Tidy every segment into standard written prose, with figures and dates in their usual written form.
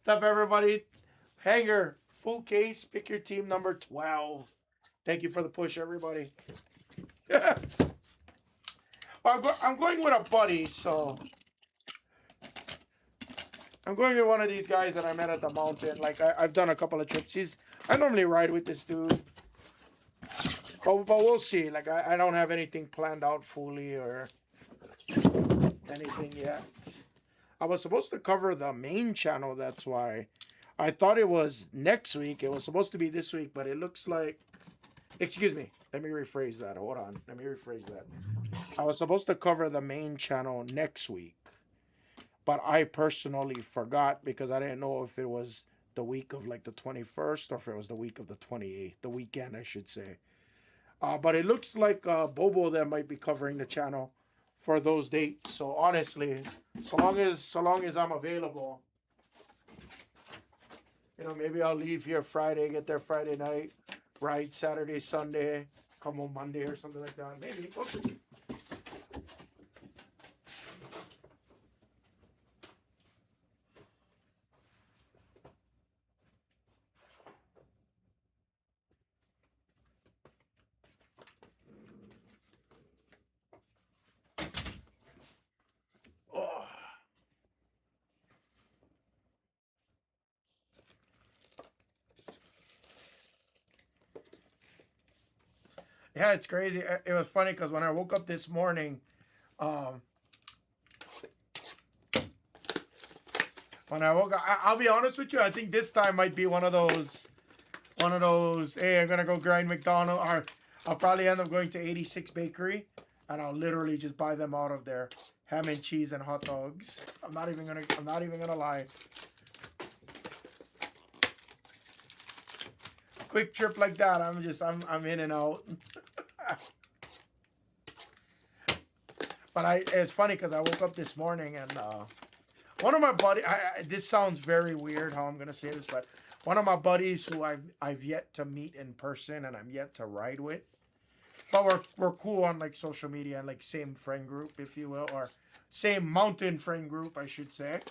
What's up, everybody? Hanger, full case, pick your team number 12. Thank you for the push, everybody. I'm going with a buddy, so I'm going with one of these guys that I met at the mountain. Like, I've done a couple of trips. I normally ride with this dude, but we'll see. Like, I don't have anything planned out fully or anything yet. I was supposed to cover the main channel, that's why. I thought it was next week. It was supposed to be this week, but it looks like. Excuse me. Let me rephrase that. Hold on. Let me rephrase that. I was supposed to cover the main channel next week, but I personally forgot because I didn't know if it was the week of like the 21st or if it was the week of the 28th, the weekend, I should say. But it looks like Bobo that might be covering the channel for those dates. So honestly, so long as I'm available, maybe I'll leave here Friday, get there Friday night, ride Saturday, Sunday, come home Monday or something like that. Maybe. We'll see. Oh. Yeah, it's crazy. It was funny because when I woke up this morning, um, when I woke up, I'll be honest with you. I think this time might be one of those. Hey, I'm gonna go grind McDonald's, or I'll probably end up going to 86 Bakery, and I'll literally just buy them out of there, ham and cheese and hot dogs. I'm not even gonna lie. Quick trip like that, I'm in and out. But it's funny because I woke up this morning and one of my buddies. This sounds very weird how I'm gonna say this, but one of my buddies who I've yet to meet in person and I'm yet to ride with, but we're cool on like social media and like same friend group, if you will, or same mountain friend group, I should say.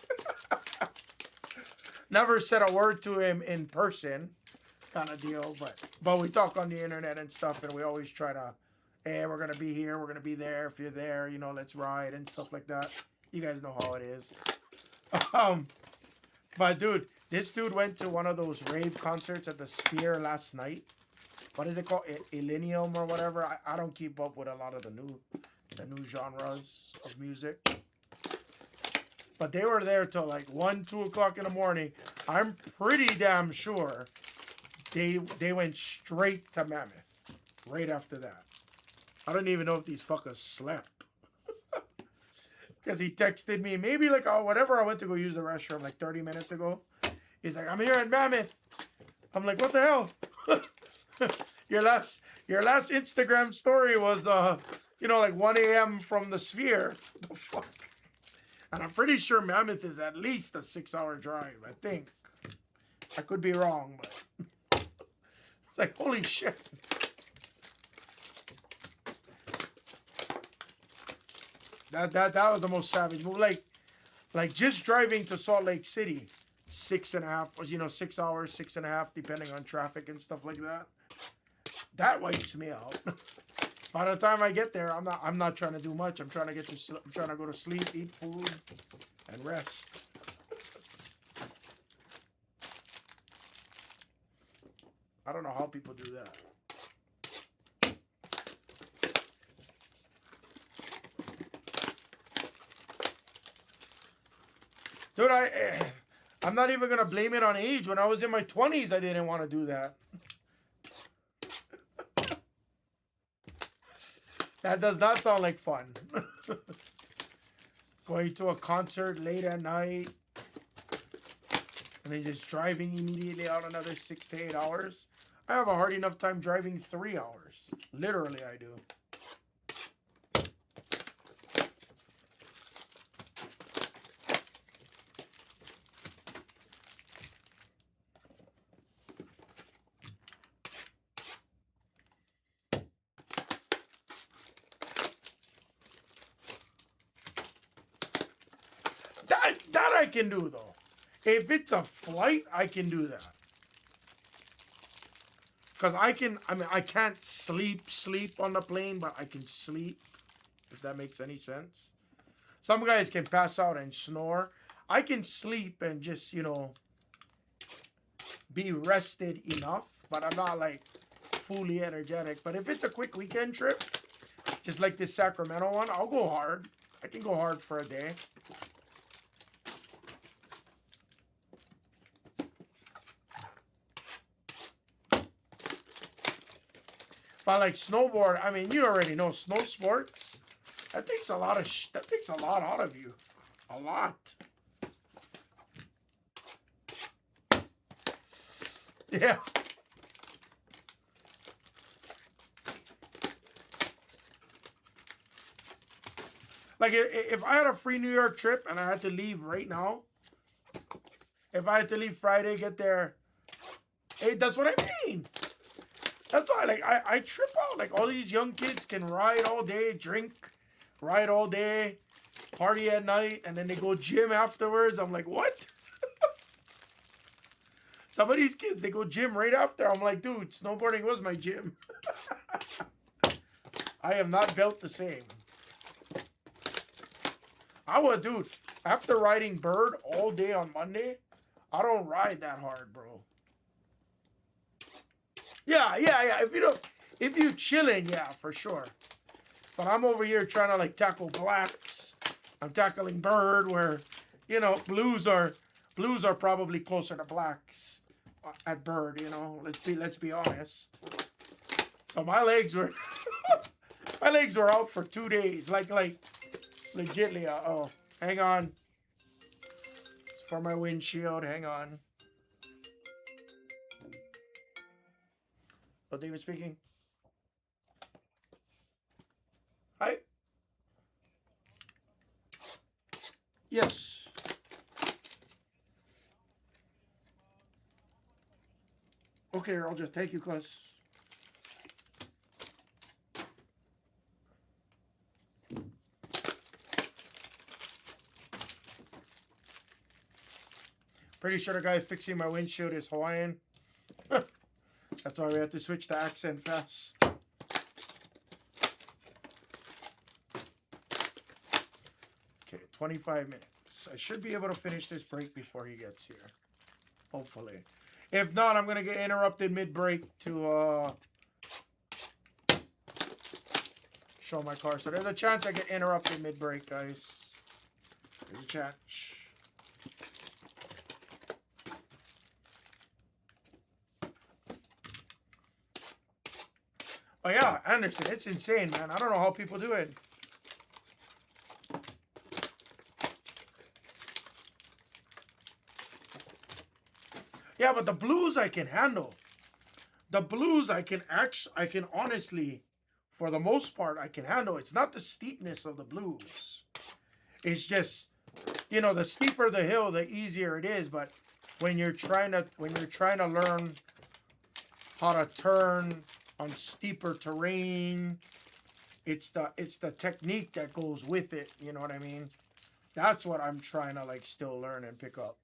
Never said a word to him in person, kind of deal, but we talk on the internet and stuff, and we always try to, hey, we're gonna be here, we're gonna be there. If you're there, let's ride and stuff like that. You guys know how it is. Um, but dude, this dude went to one of those rave concerts at the Sphere last night. What is it called? Illenium or whatever. I don't keep up with a lot of the new genres of music. But they were there till like 1, 2 o'clock in the morning. I'm pretty damn sure they went straight to Mammoth right after that. I don't even know if these fuckers slept. Because he texted me maybe like, oh, whatever, I went to go use the restroom like 30 minutes ago. He's like, I'm here in Mammoth. I'm like, what the hell? your last Instagram story was like 1 a.m. from the Sphere. The fuck? And I'm pretty sure Mammoth is at least a 6-hour drive, I think. I could be wrong, but it's like, holy shit. That was the most savage move. Like just driving to Salt Lake City, 6.5 was 6 hours, 6.5, depending on traffic and stuff like that. That wipes me out. By the time I get there, I'm not trying to do much. I'm trying to go to sleep, eat food, and rest. I don't know how people do that. Dude, I'm not even gonna blame it on age. When I was in my 20s, I didn't want to do that. That does not sound like fun. Going to a concert late at night and then just driving immediately out another 6 to 8 hours. I have a hard enough time driving 3 hours. Literally, I do. That I can do though. If it's a flight, I can do that. Because I can't sleep on the plane, but I can sleep, if that makes any sense. Some guys can pass out and snore. I can sleep and just, be rested enough, but I'm not like fully energetic. But if it's a quick weekend trip, just like this Sacramento one, I'll go hard. I can go hard for a day. But like snowboard, I mean, you already know snow sports. That takes a lot out of you. A lot. Yeah. Like if I had a free New York trip and I had to leave right now, if I had to leave Friday, get there, hey, that's what I mean. That's why, like, I trip out. Like, all these young kids can ride all day, drink, ride all day, party at night, and then they go gym afterwards. I'm like, what? Some of these kids, they go gym right after. I'm like, dude, snowboarding was my gym. I am not built the same. Dude, after riding Bird all day on Monday, I don't ride that hard, bro. Yeah. If you chilling, yeah, for sure. But I'm over here trying to like tackle blacks. I'm tackling Bird, where, blues are probably closer to blacks at Bird. Let's be honest. So my legs were out for 2 days, like legitly. Oh, hang on. It's for my windshield. Hang on. Oh, David speaking. Hi. Yes. Okay, I'll just take you, cuz. Pretty sure the guy fixing my windshield is Hawaiian. That's why we have to switch the accent fast. Okay, 25 minutes. I should be able to finish this break before he gets here. Hopefully. If not, I'm going to get interrupted mid-break to show my car. So there's a chance I get interrupted mid-break, guys. There's a chance. Oh yeah, Anderson, it's insane, man. I don't know how people do it. Yeah, but the blues I can handle. The blues I can honestly, for the most part, I can handle. It's not the steepness of the blues. It's just, the steeper the hill, the easier it is. But when you're trying to learn how to turn on steeper terrain, it's the technique that goes with it. You know what I mean? That's what I'm trying to like still learn and pick up.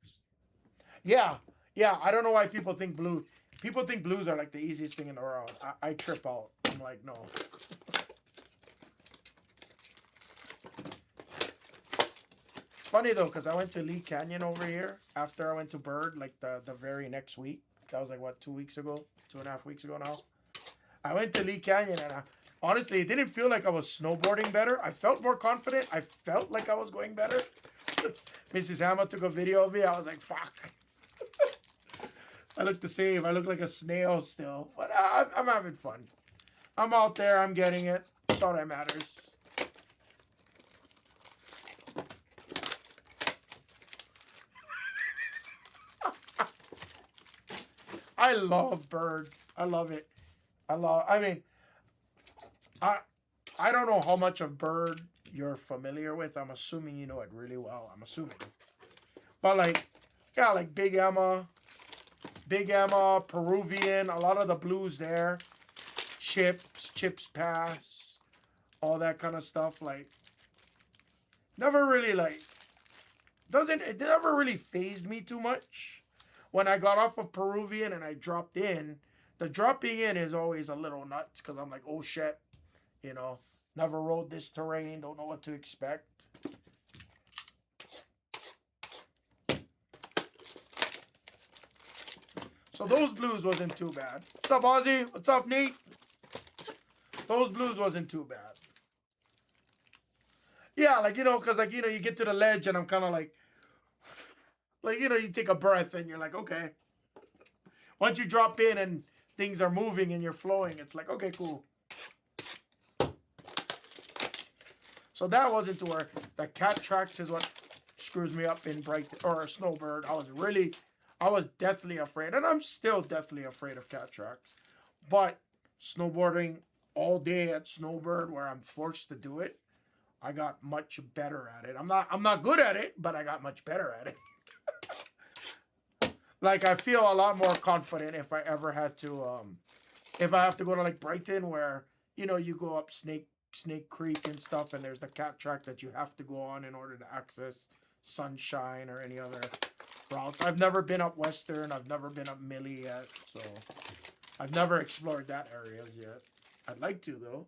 Yeah. I don't know why people think blues are like the easiest thing in the world. I trip out. I'm like, no. Funny though, because I went to Lee Canyon over here after I went to Bird, like the very next week. That was like, what, 2 weeks ago? 2.5 weeks ago now. I went to Lee Canyon, and honestly, it didn't feel like I was snowboarding better. I felt more confident. I felt like I was going better. Mrs. Hammer took a video of me. I was like, fuck. I look the same. I look like a snail still. But I'm having fun. I'm out there. I'm getting it. That's all that matters. I love Bird. I love it. I don't know how much of Bird you're familiar with. I'm assuming you know it really well. I'm assuming. But like Big Emma, Peruvian, a lot of the blues there. Chips Pass, all that kind of stuff. Like, never really it never really phased me too much. When I got off of Peruvian and I dropped in, the dropping in is always a little nuts because I'm like, oh shit, you know, never rode this terrain, don't know what to expect. So those blues wasn't too bad. What's up, Ozzy? What's up, Nate? Those blues wasn't too bad. Yeah, like, because, like, you get to the ledge and I'm kind of like, you take a breath and you're like, okay. Once you drop in and things are moving and you're flowing, it's like, okay, cool. So that wasn't to where the cat tracks is what screws me up in Brighton or Snowbird. I was deathly afraid, and I'm still deathly afraid of cat tracks. But snowboarding all day at Snowbird, where I'm forced to do it, I got much better at it. I'm not good at it, but I got much better at it. Like, I feel a lot more confident if I ever had to, if I have to go to like Brighton, where you go up Snake Creek and stuff, and there's the cat track that you have to go on in order to access Sunshine or any other routes. I've never been up Western. I've never been up Millie yet, so I've never explored that areas yet. I'd like to though.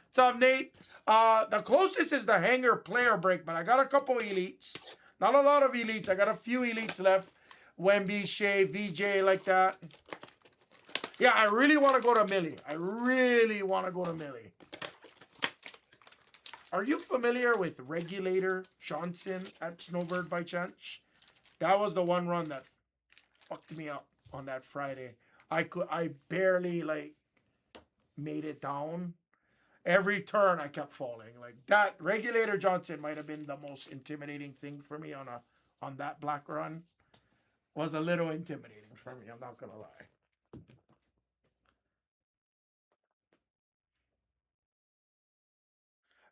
What's up, Nate? The closest is the Hangar player break, but I got a couple elites. Not a lot of elites. I got a few elites left. Wemby, Shea, VJ, like that. Yeah, I really want to go to Millie. I really want to go to Millie. Are you familiar with Regulator Johnson at Snowbird by chance? That was the one run that fucked me up on that Friday. I barely made it down. Every turn I kept falling. Like that Regulator Johnson might have been the most intimidating thing for me on that black run. Was a little intimidating for me, I'm not gonna lie.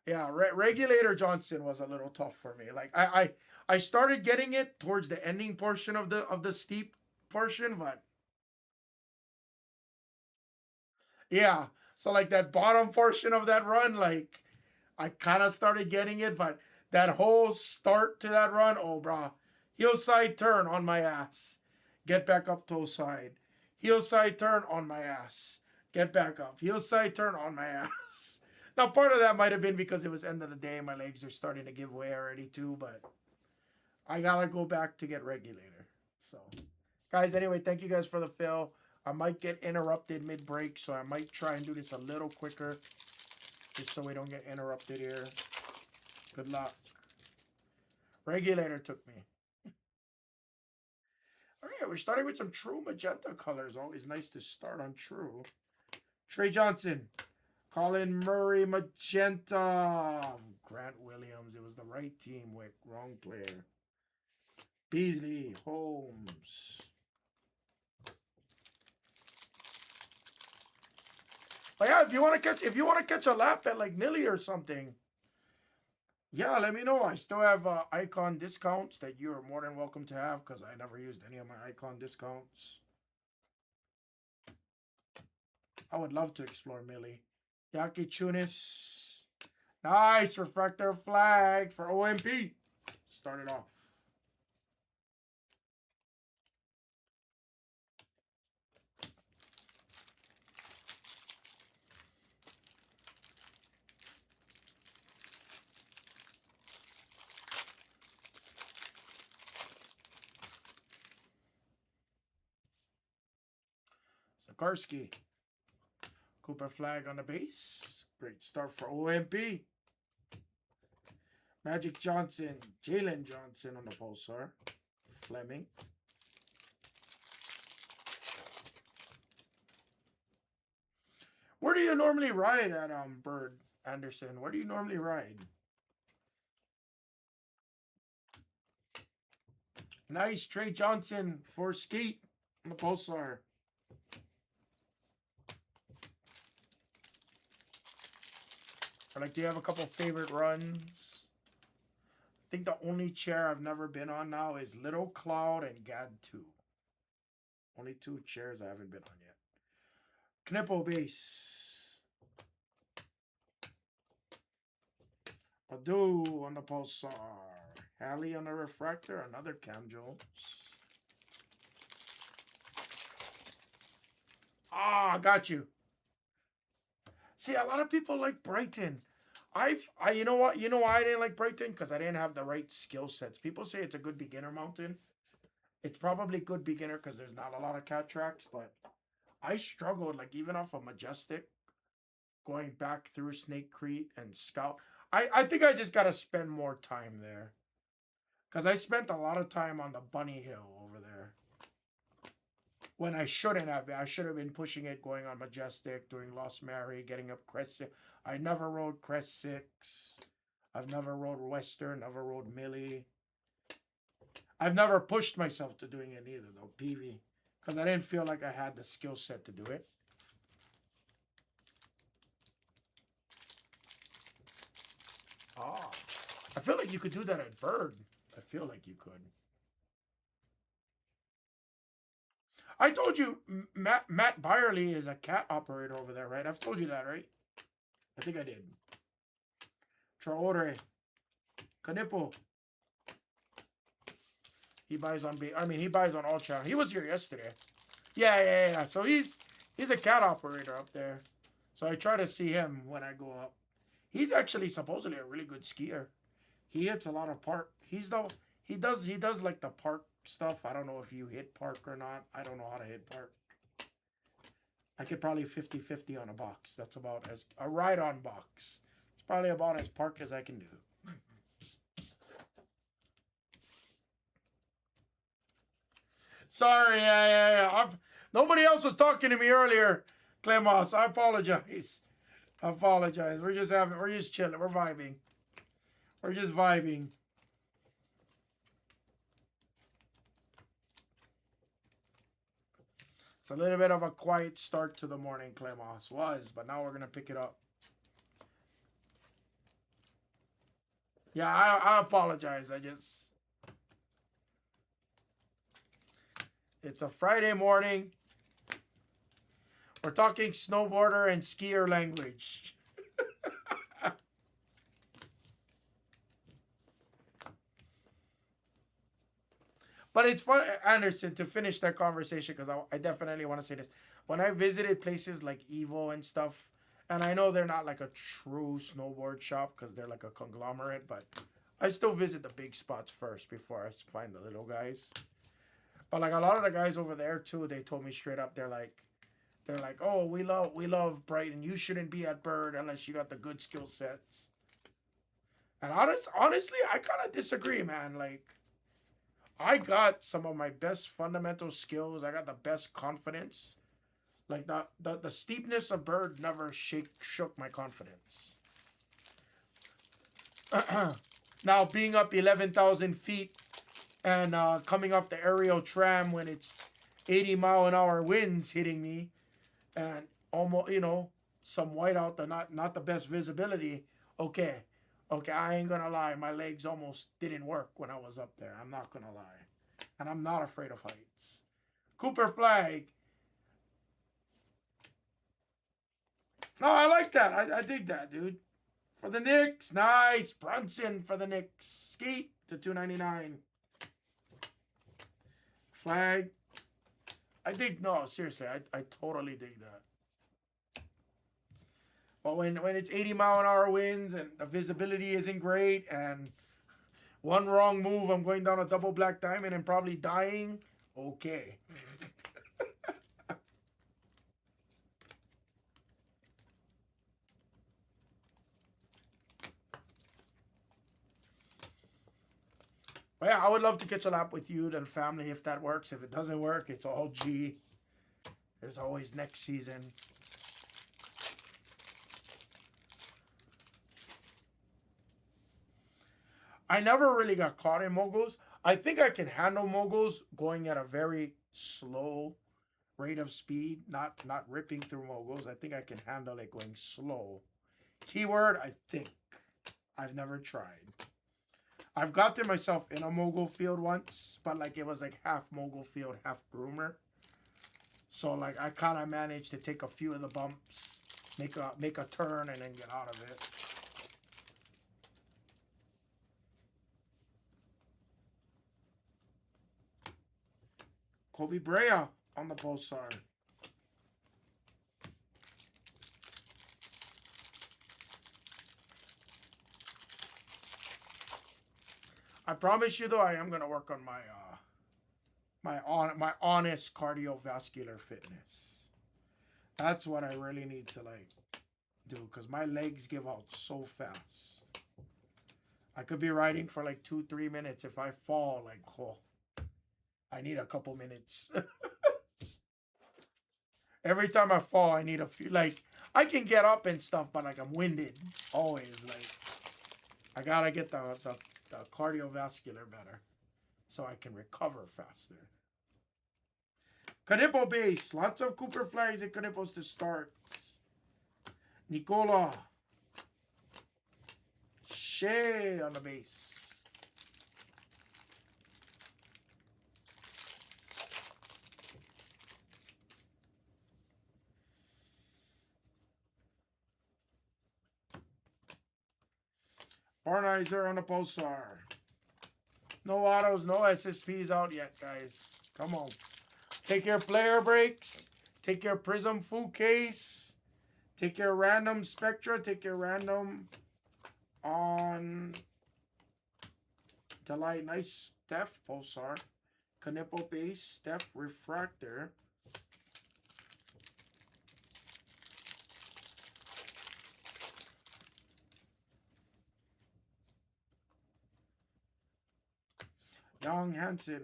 Yeah, Regulator Johnson was a little tough for me. Like I started getting it towards the ending portion of the steep portion, but yeah. So like that bottom portion of that run, like I kind of started getting it, but that whole start to that run, oh brah. Heel side turn on my ass. Get back up toe side. Heel side turn on my ass. Get back up. Heel side turn on my ass. Now, part of that might have been because it was end of the day. My legs are starting to give way already too, but I got to go back to get Regulator. So, guys, anyway, thank you guys for the fill. I might get interrupted mid-break, so I might try and do this a little quicker just so we don't get interrupted here. Good luck. Regulator took me. All right, we're starting with some true magenta colors. Always nice to start on true. Trey Johnson. Colin Murray, magenta. Grant Williams. It was the right team, Wick. Wrong player. Beasley. Holmes. But yeah, if you want to catch a lap at like Millie or something, yeah, let me know. I still have icon discounts that you are more than welcome to have because I never used any of my icon discounts. I would love to explore Millie. Yaki Chunis. Nice refractor flag for OMP. Start it off. Sikorsky. Cooper flag on the base. Great start for OMP. Magic Johnson. Jalen Johnson on the pulsar. Fleming. Where do you normally ride at Bird Anderson? Where do you normally ride? Nice Trey Johnson for Skeet on the pulsar. Or like, do you have a couple favorite runs? I think the only chair I've never been on now is Little Cloud and GAD 2. Only two chairs I haven't been on yet. Knipple base. Ado on the pulsar. Halley on a refractor, another Cam Jones. Ah, I got you. See, a lot of people like Brighton. You know what? You know why I didn't like Brighton? Because I didn't have the right skill sets. People say it's a good beginner mountain. It's probably good beginner because there's not a lot of cat tracks, but I struggled, like even off of Majestic, going back through Snake Creek and Scout. I think I just gotta spend more time there. Because I spent a lot of time on the Bunny Hill over there. When I shouldn't have been. I should have been pushing it, going on Majestic, doing Lost Mary, getting up Crest 6. I never rode Crest 6. I've never rode Western, never rode Millie. I've never pushed myself to doing it either, though, PV. Because I didn't feel like I had the skill set to do it. Ah. I feel like you could do that at Bird. I feel like you could. I told you Matt Byerly is a cat operator over there, right? I've told you that, right? I think I did. Traore. Kanipo. He buys on he buys on all channels. He was here yesterday. Yeah. So he's a cat operator up there. So I try to see him when I go up. He's actually supposedly a really good skier. He hits a lot of park. He does like the park stuff. I don't know if you hit park or not. I don't know how to hit park. I could probably 50-50 on a box. That's about as a ride-on box. It's probably about as park as I can do. Sorry, yeah. Nobody else was talking to me earlier, Clemos. I apologize. We're just chilling. We're vibing. We're just vibing. It's a little bit of a quiet start to the morning, Clemos but now we're going to pick it up. Yeah, I apologize. It's a Friday morning. We're talking snowboarder and skier language. But it's fun, Anderson, to finish that conversation, because I definitely want to say this. When I visited places like Evo and stuff, and I know they're not like a true snowboard shop because they're like a conglomerate, but I still visit the big spots first before I find the little guys. But like a lot of the guys over there too, they told me straight up, they're like, oh, we love Brighton. You shouldn't be at Bird unless you got the good skill sets. And honestly, I kind of disagree, man. Like, I got some of my best fundamental skills. I got the best confidence. Like the steepness of Bird never shook my confidence. Now being up 11,000 feet and coming off the aerial tram when it's 80-mile-an-hour winds hitting me, and almost some whiteout, not the best visibility. Okay, I ain't gonna lie. My legs almost didn't work when I was up there. I'm not gonna lie. And I'm not afraid of heights. Cooper Flag. No, I like that. I dig that, dude. For the Knicks. Nice. Brunson for the Knicks. Skeet to $2.99. Flag. No, seriously. I totally dig that. But when it's 80-mile-an-hour winds and the visibility isn't great and one wrong move, I'm going down a double black diamond and probably dying, okay. But yeah, I would love to catch a lap with you and family if that works. If it doesn't work, it's all G. There's always next season. I never really got caught in moguls. I think I can handle moguls going at a very slow rate of speed, not ripping through moguls. I think I can handle it going slow. Keyword, I think. I've never tried. I've gotten myself in a mogul field once, but like it was like half mogul field, half groomer. So like I kind of managed to take a few of the bumps, make a turn, and then get out of it. Kobe Brea on the pulsar. I promise you though, I am gonna work on my honest cardiovascular fitness. That's what I really need to like do, because my legs give out so fast. I could be riding for like 2-3 minutes. If I fall, like, oh, I need a couple minutes. Every time I fall, I need a few. Like, I can get up and stuff, but like I'm winded always. Like, I gotta get the cardiovascular better so I can recover faster. Kanipo base. Lots of Cooper flags and Kanipos to start. Nicola. Shea on the base. Barnizer on the pulsar. No autos, no SSPs out yet, guys. Come on. Take your player breaks. Take your Prism full case. Take your random Spectra. Take your random on Delight. Nice Steph pulsar. Kanipo base. Steph refractor. Young Hansen.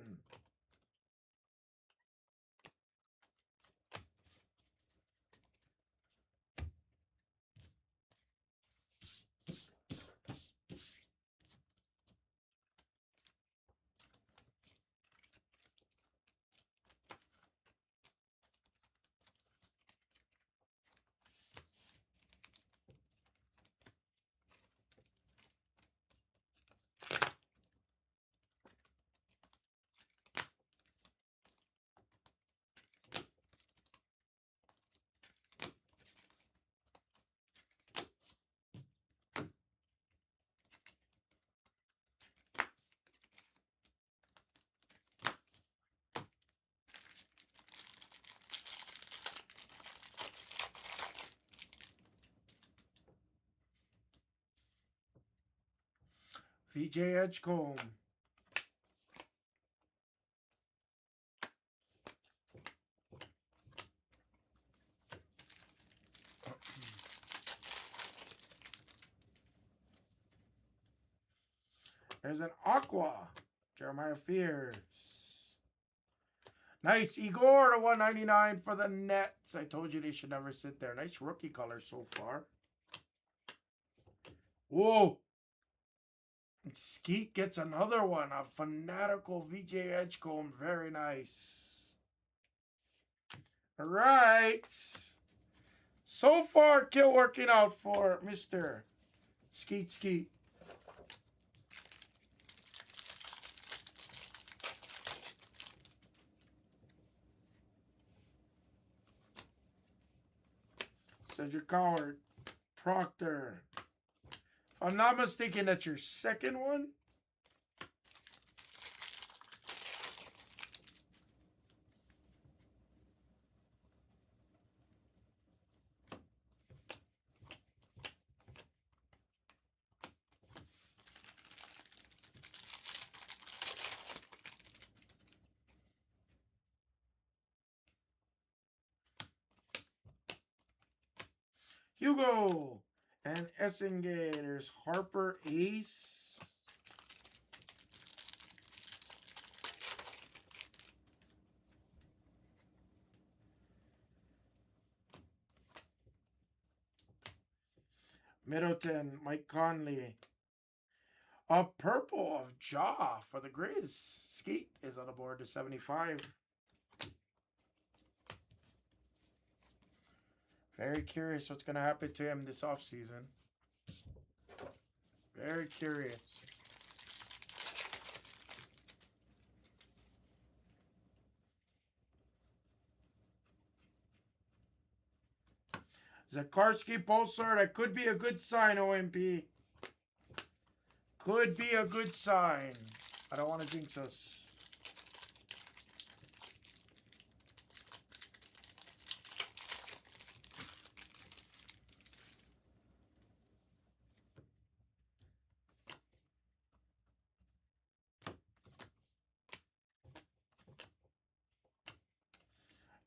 VJ Edgecombe. There's an Aqua. Jeremiah Fears. Nice Igor to 199 for the Nets. I told you they should never sit there. Nice rookie color so far. Whoa. Skeet gets another one. A fanatical VJ Edgecombe. Very nice. All right. So far, kill working out for Mr. Skeet. Cedric Coward. Proctor. If I'm not mistaken, that's your second one. Hugo and Essengate. There's Harper Ace. Middleton, Mike Conley. A purple of Jaw for the Grizz. Skeet is on the board to 75. Very curious what's going to happen to him this offseason. Very curious. Zakarski Pulsar, that could be a good sign, OMP. Could be a good sign. I don't want to jinx us.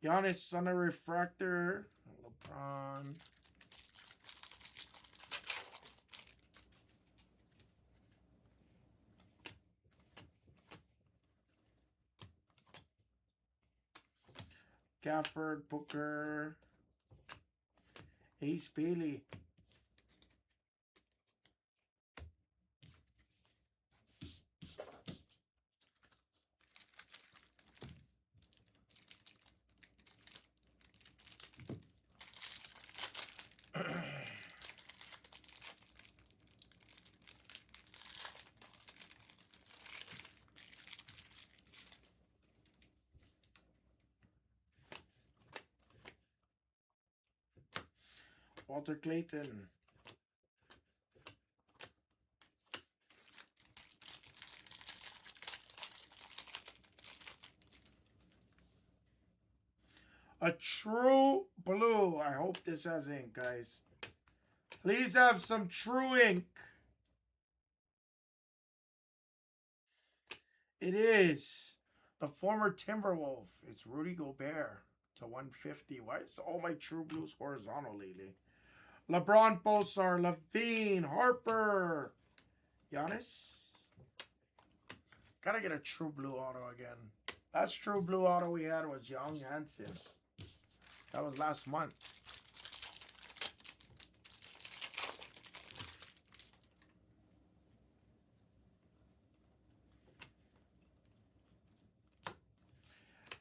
Giannis on a refractor. LeBron. Gafford, Booker. Ace Bailey. Walter Clayton. A true blue. I hope this has ink, guys. Please have some true ink. It is the former Timberwolf. It's Rudy Gobert to 150. Why is all my true blues horizontal lately? LeBron, Bosar, Levine, Harper, Giannis. Gotta get a true blue auto again. Last true blue auto we had was Young Hansen. That was last month.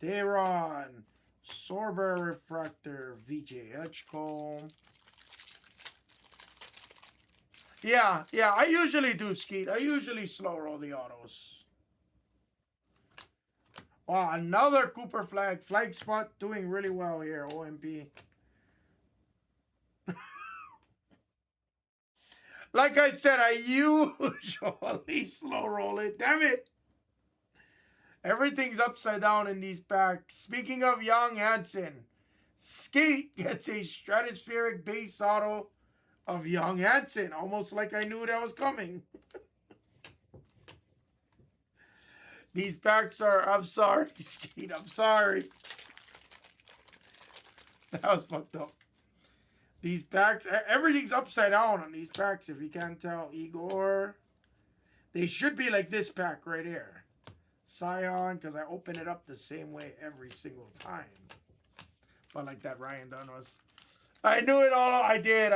Daron, Sorber Refractor, VJ Edgecombe. Yeah, I usually do, Skeet. I usually slow roll the autos. Wow, another Cooper flag. Flag spot doing really well here, OMP. Like I said, I usually slow roll it. Damn it. Everything's upside down in these packs. Speaking of Young Hansen, Skate gets a stratospheric base auto of Young Hansen. Almost like I knew that was coming. These packs are, I'm sorry, Skate, I'm sorry. That was fucked up. These packs, everything's upside down on these packs, if you can't tell. Igor. They should be like this pack right here. Scion, because I open it up the same way every single time. But like that Ryan Dunn was. I knew it all. I did.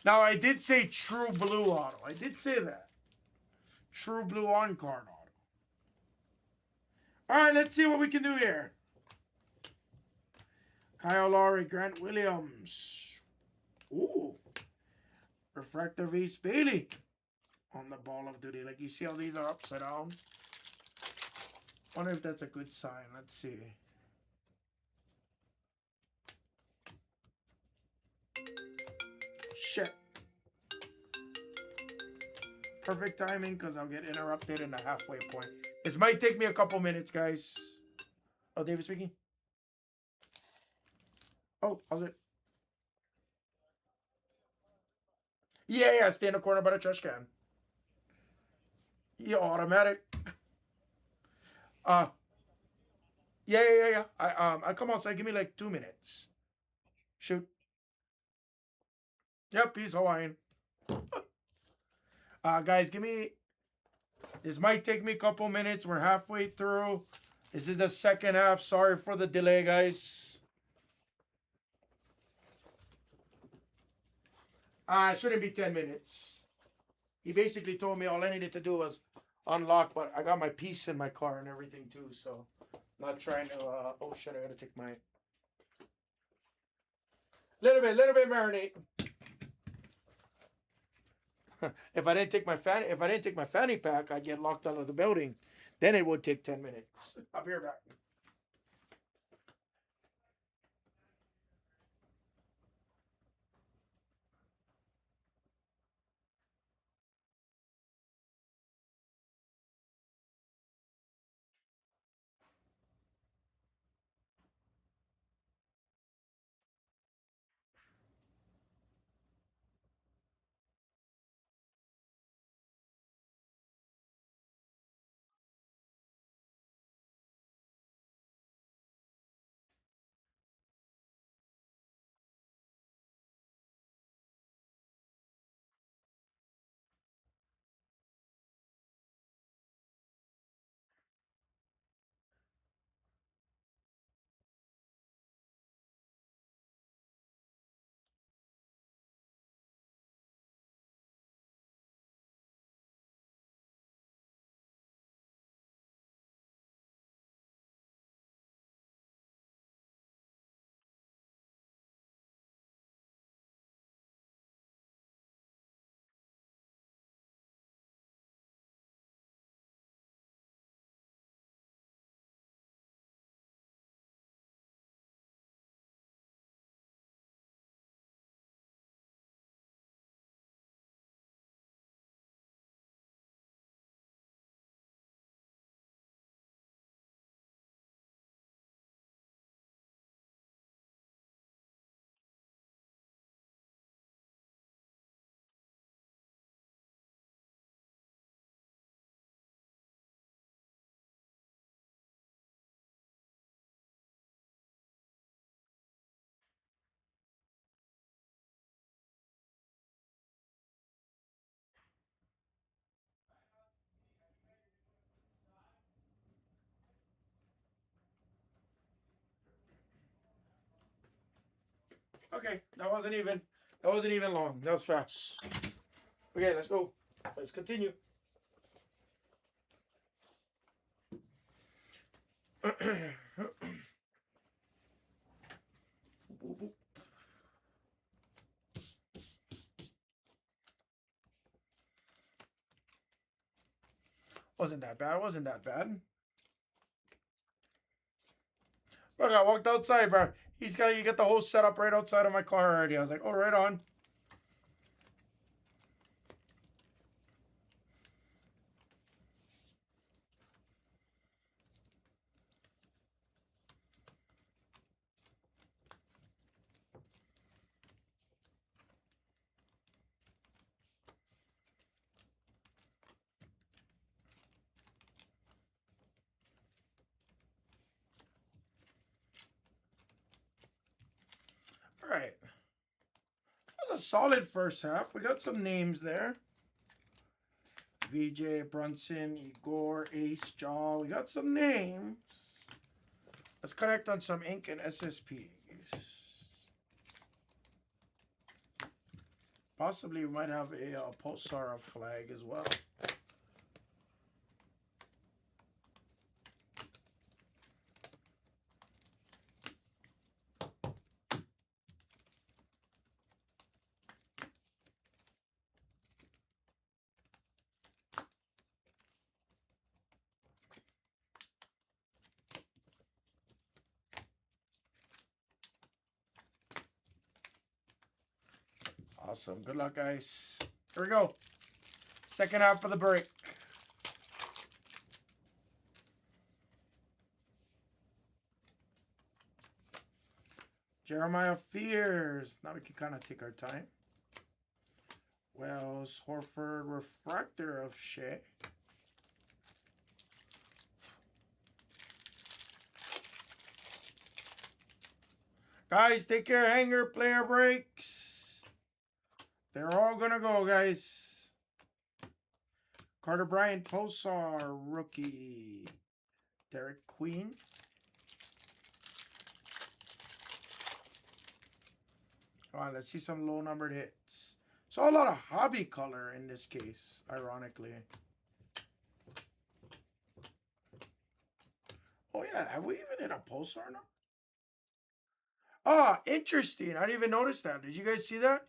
Now, I did say true blue auto. I did say that. True blue on card auto. All right, let's see what we can do here. Kyle Lowry, Grant Williams. Ooh. Refractor Ace Bailey on the Ball of Duty. Like, you see how these are upside down? Wonder if that's a good sign. Let's see. Shit. Perfect timing because I'll get interrupted in the halfway point. This might take me a couple minutes, guys. Oh, David speaking. Oh, how's it? Yeah, stay in the corner by the trash can. Yeah, automatic. Uh, yeah. I come outside. Give me like 2 minutes. Shoot. Yep, he's Hawaiian. Guys, give me. This might take me a couple minutes. We're halfway through. This is the second half. Sorry for the delay, guys. It shouldn't be 10 minutes. He basically told me all I needed to do was unlock, but I got my piece in my car and everything too, so I'm not trying to, oh shit, I gotta take my, little bit marinate. If I didn't take my fanny pack, I'd get locked out of the building. Then it would take 10 minutes. I'll be right back. Okay, that wasn't even long. That was fast. Okay, let's go. Let's continue. Wasn't that bad. Wasn't that bad. Look, I walked outside, bro. You get the whole setup right outside of my car already. I was like, oh, right on. All right. That was a solid first half. We got some names there. VJ, Brunson, Igor, Ace, Jaw. We got some names. Let's connect on some ink and SSPs. Possibly we might have a Pulsar flag as well. Awesome. Good luck, guys. Here we go. Second half of the break. Jeremiah Fears. Now we can kind of take our time. Wells, Horford, Refractor of Shea. Guys, take care. Hanger, player breaks. They're all going to go, guys. Carter Bryant, Pulsar, rookie. Derek Queen. Come on, let's see some low-numbered hits. Saw a lot of hobby color in this case, ironically. Oh, yeah. Have we even hit a Pulsar now? Ah, interesting. I didn't even notice that. Did you guys see that?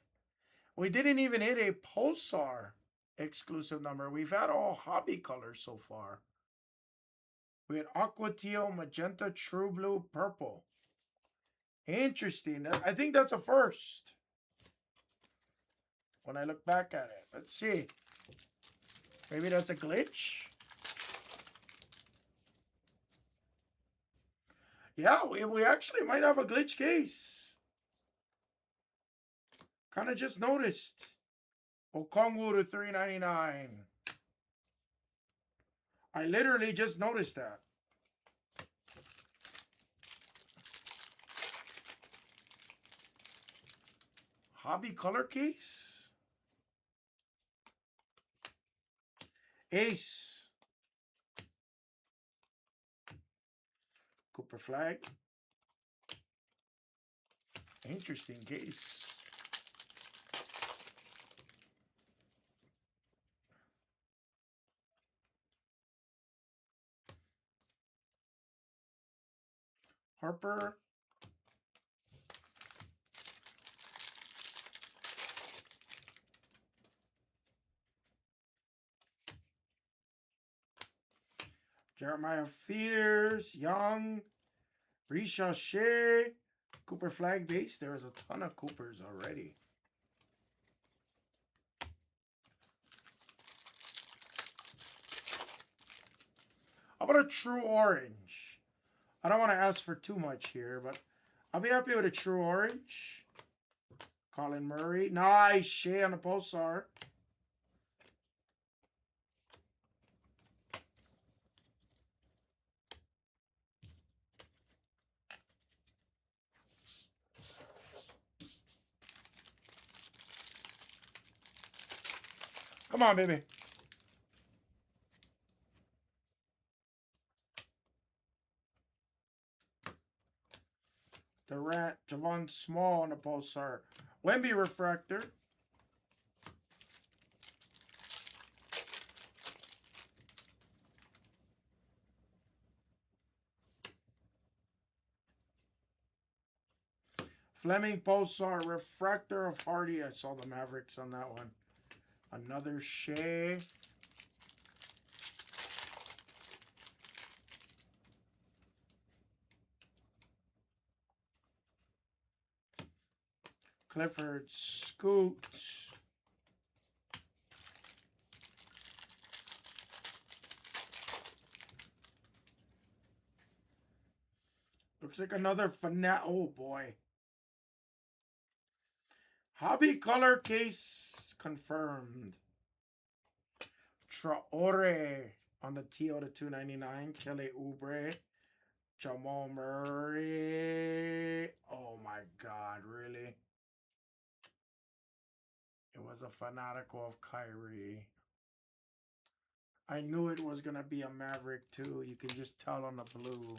We didn't even hit a Pulsar exclusive number. We've had all hobby colors so far. We had Aqua Teal, Magenta, True Blue, Purple. Interesting. I think that's a first. When I look back at it. Let's see. Maybe that's a glitch. Yeah, we actually might have a glitch case. Kind of just noticed. Okongwu to $3.99. I literally just noticed that. Hobby color case. Ace. Cooper flag. Interesting case. Harper. Jeremiah Fears, Young, Risha Shea, Cooper flag base. There's a ton of Coopers already. How about a true orange? I don't want to ask for too much here, but I'll be happy with a true orange. Colin Murray. Nice. Shea on the Pulsar. Come on, baby. Durant, Javon Small on the Pulsar. Wemby refractor. Fleming Pulsar refractor of Hardy. I saw the Mavericks on that one. Another Shea. Clifford Scoot. Looks like another oh boy. Hobby color case confirmed. Traore on the TO to 299. Kelly Oubre. Jamal Murray. Oh my God, really? It was a fanatical of Kyrie. I knew it was going to be a Maverick too. You can just tell on the blue.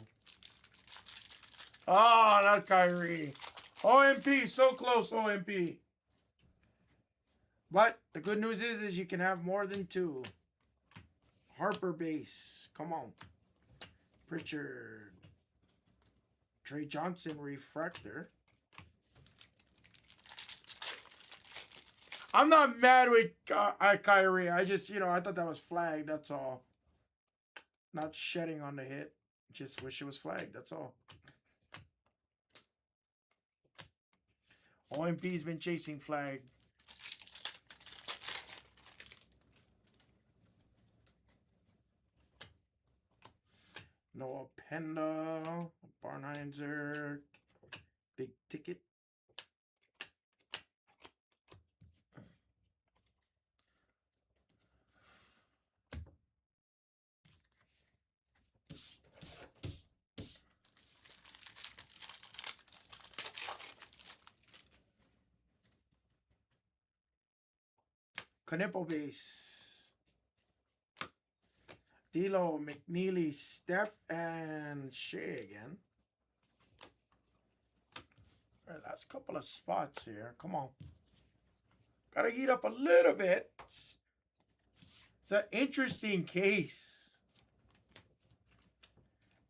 Oh, not Kyrie. OMP, so close, OMP. But the good news is you can have more than two. Harper base. Come on. Pritchard. Trey Johnson refractor. I'm not mad with Kyrie. I just, I thought that was flagged. That's all. Not shedding on the hit. Just wish it was flagged. That's all. OMP's been chasing flag. Noah Penda. Barnheiser. Big ticket. Canepo base. D'Lo, McNeely, Steph, and Shea again. All right, last couple of spots here. Come on. Gotta heat up a little bit. It's an interesting case.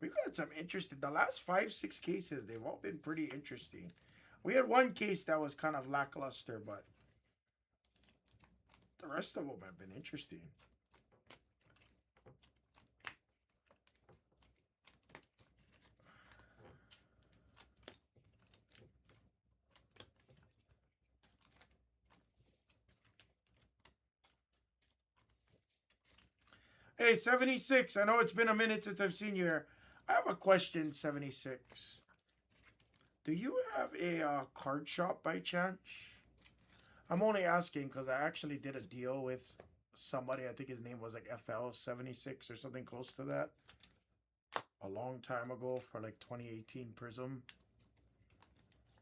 We've got some interesting. The last 5-6 cases, they've all been pretty interesting. We had one case that was kind of lackluster, but the rest of them have been interesting. Hey, 76. I know it's been a minute since I've seen you here. I have a question, 76. Do you have a card shop by chance? I'm only asking because I actually did a deal with somebody. I think his name was like FL76 or something close to that. A long time ago for like 2018 Prism.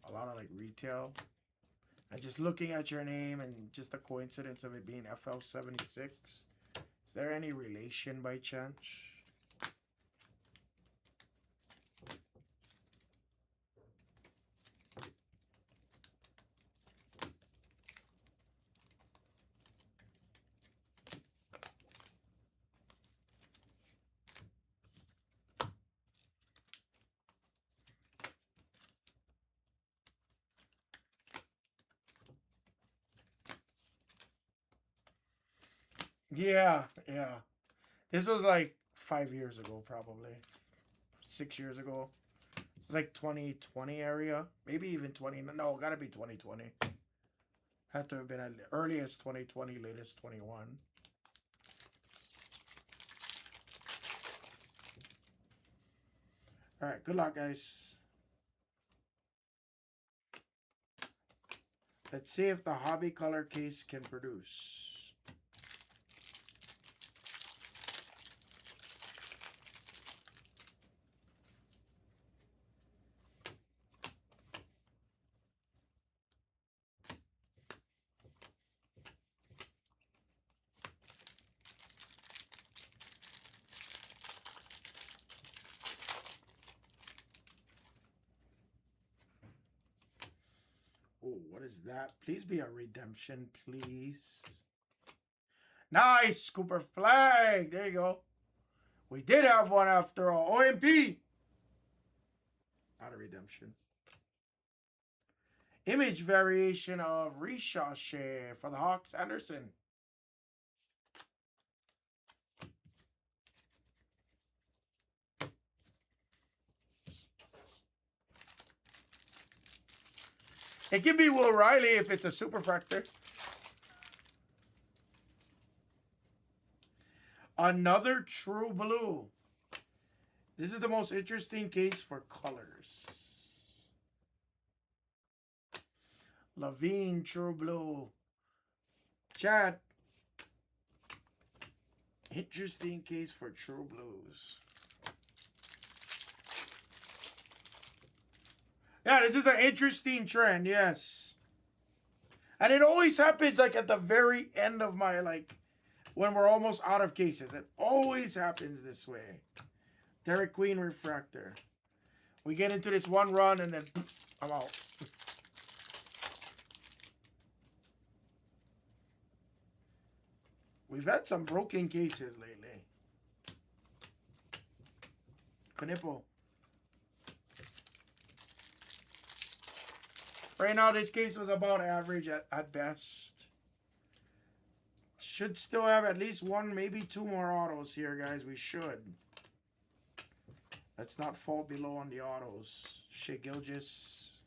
A lot of like retail. And just looking at your name and just the coincidence of it being FL76. Is there any relation by chance? Yeah. This was like 5 years ago, probably. 6 years ago. It was like 2020 area. Maybe even 20. No, gotta be 2020. Had to have been at earliest 2020, latest 21. All right, good luck, guys. Let's see if the hobby color case can produce. is that? Please be a redemption, please. Nice, Cooper Flag. There you go. We did have one after all. OMP. Not a redemption. Image variation of Ricochet for the Hawks. Anderson. It can be Will Riley if it's a superfractor. Another true blue. This is the most interesting case for colors. Levine, true blue. Chad. Interesting case for true blues. Yeah, this is an interesting trend, yes. And it always happens like at the very end of my, like, when we're almost out of cases. It always happens this way. Derek Queen refractor. We get into this one run and then I'm out. We've had some broken cases lately. Knipple. Right now, this case was about average at best. Should still have at least one, maybe two more autos here, guys. We should. Let's not fall below on the autos. Shea Gilgeous.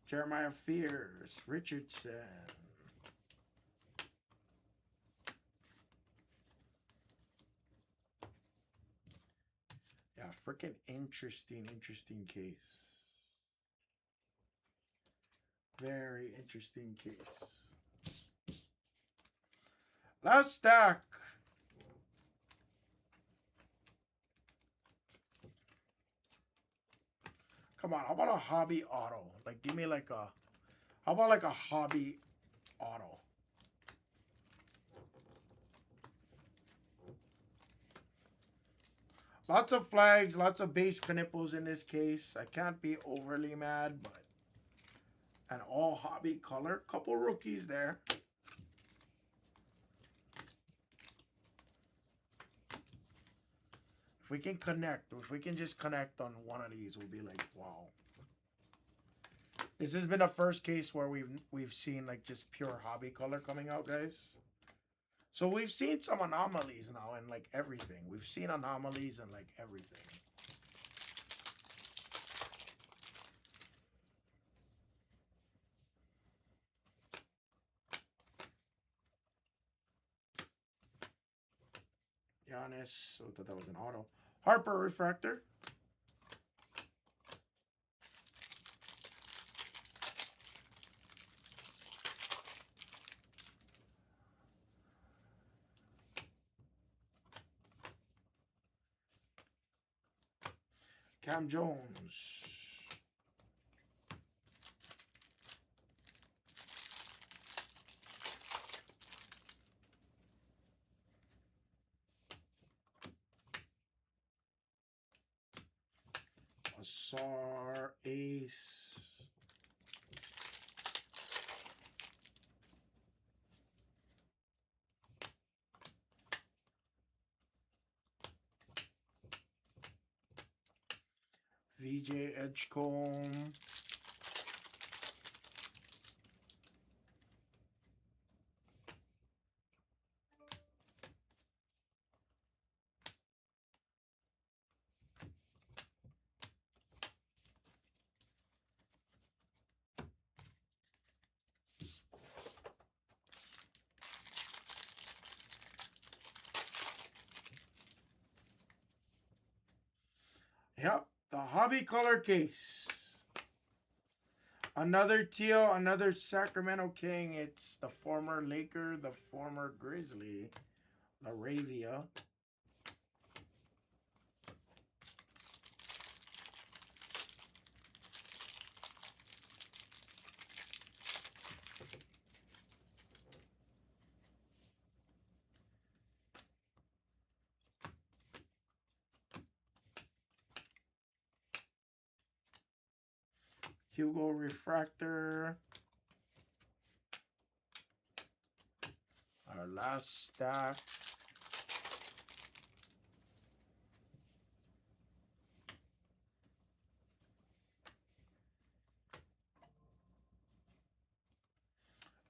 Jeremiah Fears. Richardson. Yeah, freaking interesting case. Very interesting case. Last stack. Come on, how about a hobby auto? Like, give me like a, how about like a hobby auto? Lots of flags, lots of base Knipples in this case. I can't be overly mad, but an all hobby color. Couple rookies there. If we can connect, if we can just connect on one of these, we'll be like, wow. This has been a first case where we've seen like just pure hobby color coming out, guys. So we've seen some anomalies now in like everything. We've seen anomalies in like everything. Giannis, oh, I thought that was an auto. Harper refractor. Cam Jones. Asar Ace. VJ Edgecombe. Yep, the hobby color case. Another teal, another Sacramento King. It's the former Laker, the former Grizzly, Laravia. Hugo Refractor. Our last stack.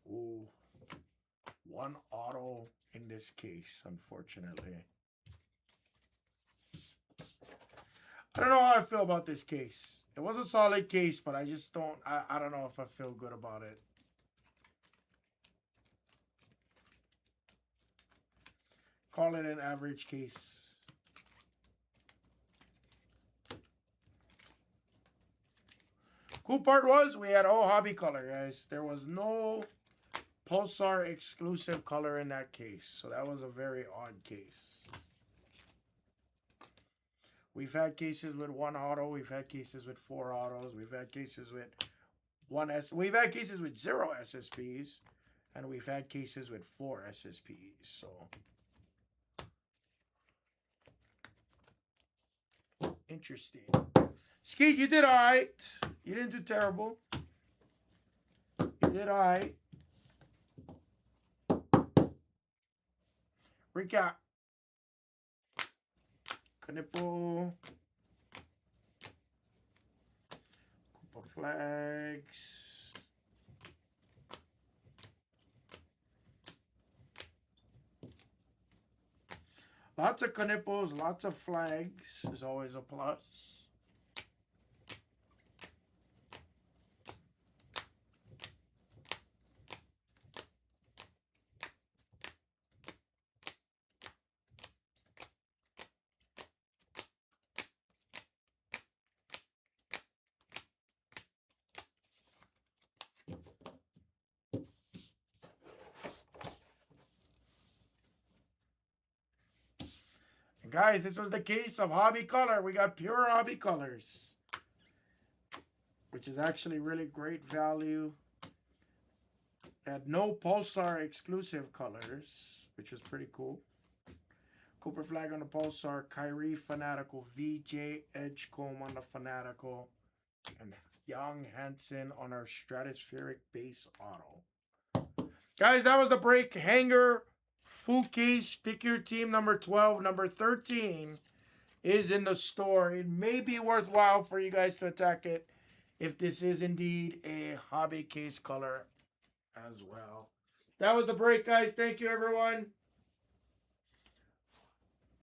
Ooh. One auto in this case, unfortunately. I don't know how I feel about this case. It was a solid case, but I just don't, I don't know if I feel good about it. Call it an average case. Cool part was we had all hobby color, guys. There was no Pulsar exclusive color in that case. So that was a very odd case. We've had cases with one auto. We've had cases with 4 autos. We've had cases with we've had cases with 0 SSPs. And we've had cases with 4 SSPs. So interesting. Skeet, you did all right. You didn't do terrible. You did all right. Recap. Knipple. Couple flags. Lots of knipples, lots of flags is always a plus. And guys, this was the case of hobby color. We got pure hobby colors, which is actually really great value. Had no Pulsar exclusive colors, which was pretty cool. Cooper Flag on the Pulsar, Kyrie Fanatical, VJ Edgecomb on the Fanatical, and Young Hansen on our Stratospheric base auto. Guys, that was the break. Hanger, full case, pick your team, number 12. Number 13 is in the store. It may be worthwhile for you guys to attack it if this is indeed a hobby case color as well. That was the break, guys. Thank you, everyone.